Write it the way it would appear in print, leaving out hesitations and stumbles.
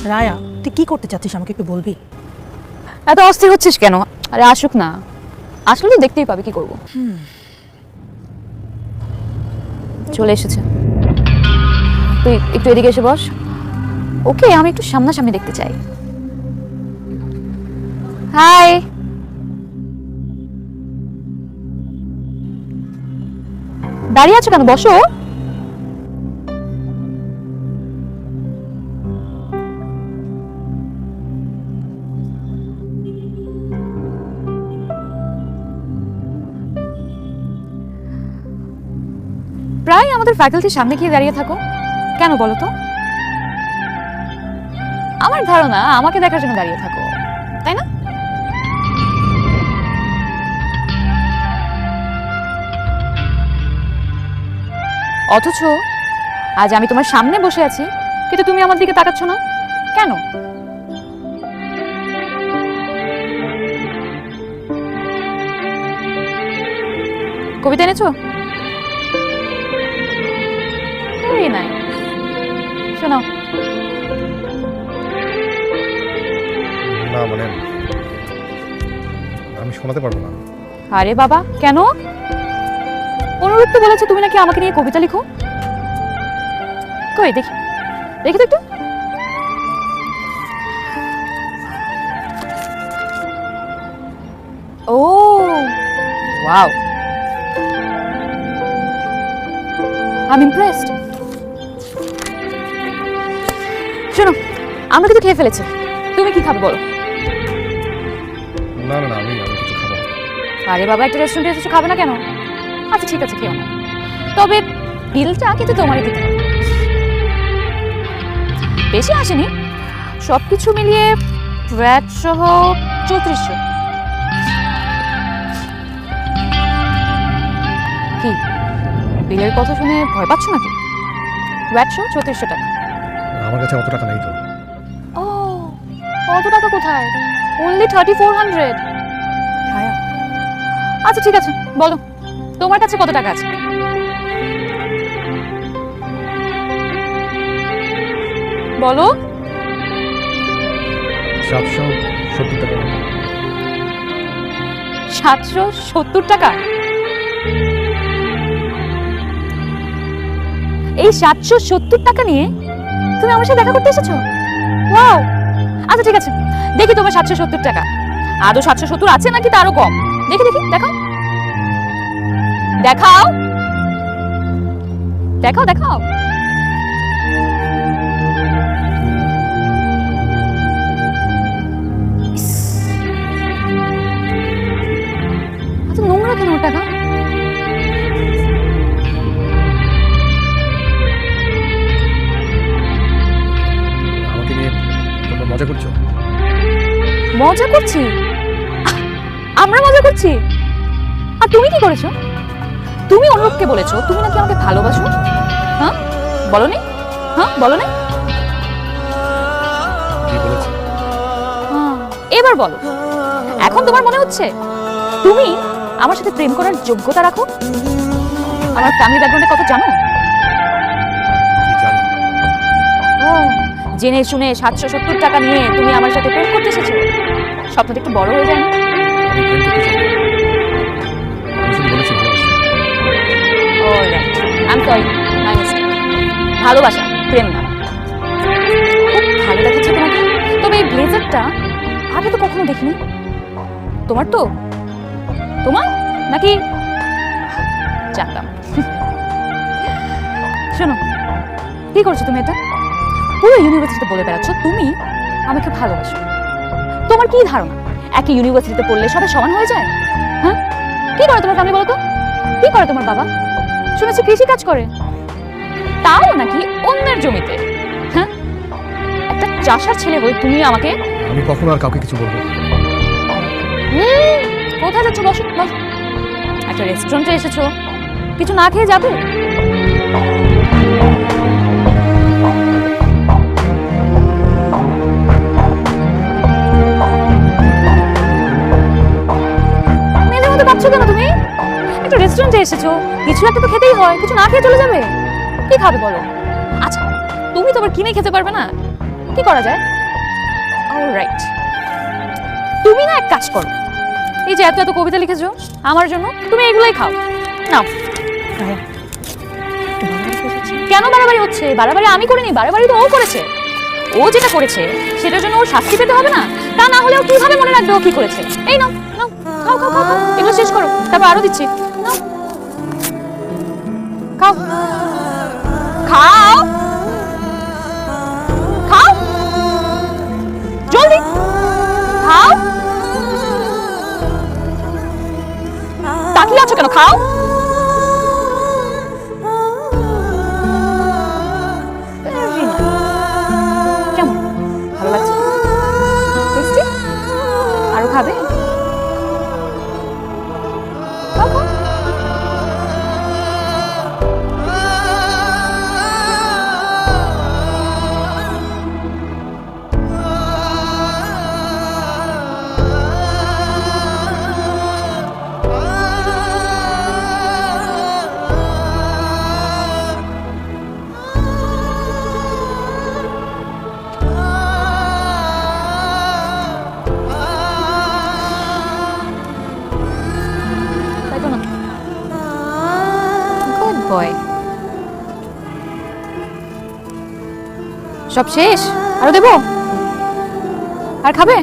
রায়া, তুই কি করতে চাচ্ছিস আমাকে একটু বলবি? এত অস্থির হচ্ছিস কেন? আরে আসুক না, আসলে তো দেখতেই পাবি, কি করবো। চলে এসেছে, তুই একটু এদিকে এসে বস। ওকে আমি একটু সামনাসামনি দেখতে চাই। হাই। দাঁড়িয়ে আছো কেন? বসো। প্রায় আমাদের ফ্যাকাল্টির সামনে গিয়ে দাঁড়িয়ে থাকো কেন বলো তো? আমার ধারণা আমাকে দেখার জন্য দাঁড়িয়ে থাকো, তাই না? অথচ আজ আমি তোমার সামনে বসে আছি, কিন্তু তুমি আমার দিকে তাকাচ্ছ না কেন? কবিতা এনেছো? ভেরি নাইস, শোনো। না মানে আমি শোনাতে পারবো না। আরে বাবা, কেন? অনুরোধ তো বলেছে তুমি নাকি আমাকে নিয়ে কবিতা লিখো। কই দেখি, দেখি তো একটু। ও ওয়াও, আই এম ইমপ্রেসড। শোনো, আমরা কিন্তু খেয়ে ফেলেছি, তুমি কি খাবে বলো? না না না, আমি কিছু খাবো না। আরে বাবা, একটা রেস্টুরেন্টে এসে খাবে না কেন? আচ্ছা ঠিক আছে, খেও না, তবে বিলটা কিন্তু তোমারই দিতে হবে। বেশি আসেনি, সবকিছু মিলিয়ে ভ্যাট সহ 3400। কি বিলের কথা শুনে ভয় পাচ্ছ নাকি? ভ্যাট সহ 3400 টাকা। আমার কাছে অত টাকা নেই তো। ও, অত টাকা কোথায়? অনলি 3400। রায়া, আচ্ছা ঠিক আছে, বলো তোমার কাছে কত টাকা আছে? বলো। 770 টাকা। 770 টাকা? এই 770 টাকা নিয়ে তুমি আমার সাথে দেখা করতে এসেছো? ওয়াও, আচ্ছা ঠিক আছে, দেখি তোমার 770 টাকা আদৌ 770 আছে নাকি তারও কম। দেখি দেখি, দেখাও দেখাও দেখাও দেখাও। এত নোংরা কেন ওর টাকা? আমাকে নিয়ে তোমরা মজা করছো? মজা করছি? আমরা মজা করছি? আর তুমি কি করেছো? তুমি অনুরূপকে বলেছো তুমি নাকি আমাকে ভালোবাসো। হ্যাঁ বলনি? হ্যাঁ বলনি? কি বলেছি? এবার বলো, এখন তোমার মনে হচ্ছে তুমি আমার সাথে প্রেম করার যোগ্যতা রাখো? আমার ফ্যামিলি ব্যাকগ্রাউন্ডের কথা জানো? কি জানি? ও, জেনে শুনে 770 টাকা নিয়ে তুমি আমার সাথে প্রেম করতে এসেছো? স্বপ্নটা একটু বড় হয়ে যায় না? আমি প্রেম করতে চাই না। আমি শুধু বলেছি ভালোবাসি। Alright, I am sorry, my mistake. ভালোবাসা, প্রেম না। খুব ভালো দেখাচ্ছে তোমাকে, তবে এই ব্লেজারটা আগে তো কখনো দেখিনি। তোমার তো? তোমার নাকি? জানতাম। শোনো, কি করছো তুমি এটা? পুরো ইউনিভার্সিটিতে বলে বেড়াচ্ছ তুমি আমাকে ভালোবাসো। তোমার কি ধারণা একই ইউনিভার্সিটিতে পড়লে সবাই সমান হয়ে যায়? হ্যাঁ, কি করে তোমার ফ্যামিলি বলো তো? কি করে তোমার বাবা? শুনেছি কৃষি কাজ করে, তাও নাকি অন্যের জমিতে। হ্যাঁ, একটা চাষার ছেলে হয়ে তুমি আমাকে। আমি কখনো আর কাউকে কিছু বলবো না। কোথায় যাচ্ছ? বসো বসো। একটা রেস্টুরেন্টে এসেছো, কিছু না খেয়ে যাবে? মেয়েদের মতো কাঁদছো কেন তুমি? একটা রেস্টুরেন্টে এসেছো, কিছু একটা তো খেতেই হয়, কিছু না খেয়ে চলে যাবে? কি খাবে বলো? আচ্ছা তুমি তো আবার কিনে খেতে পারবে না, কি করা যায়? অলরাইট, তুমি না এক কাজ করো, এই যে এত এত কবিতা লিখেছো আমার জন্য, তুমি এগুলাই খাও। নাও। রায়া, একটু বাড়াবাড়ি করেছিস। কেন বাড়াবাড়ি হচ্ছে? বাড়াবাড়ি আমি করিনি, বাড়াবাড়ি তো ও করেছে। ও যেটা করেছে সেটার জন্য ওর শাস্তি পেতে হবে না? তা না হলে ও কিভাবে মনে রাখবে ও কি করেছে? এই নাও নাও, খাও খাও খাও খাও, এগুলো শেষ করো, তারপর আরো দিচ্ছি। নাও, খাও খাও খাও, জলদি খাও। তাকিয়ে আছো কেন? খাও। Very nice. কেমন, ভালো লাগছে? টেস্টি? আরো খাবে? খাও খাও। দেখো না, গুড বয়। সব শেষ? আরো দেবো? আর খাবে?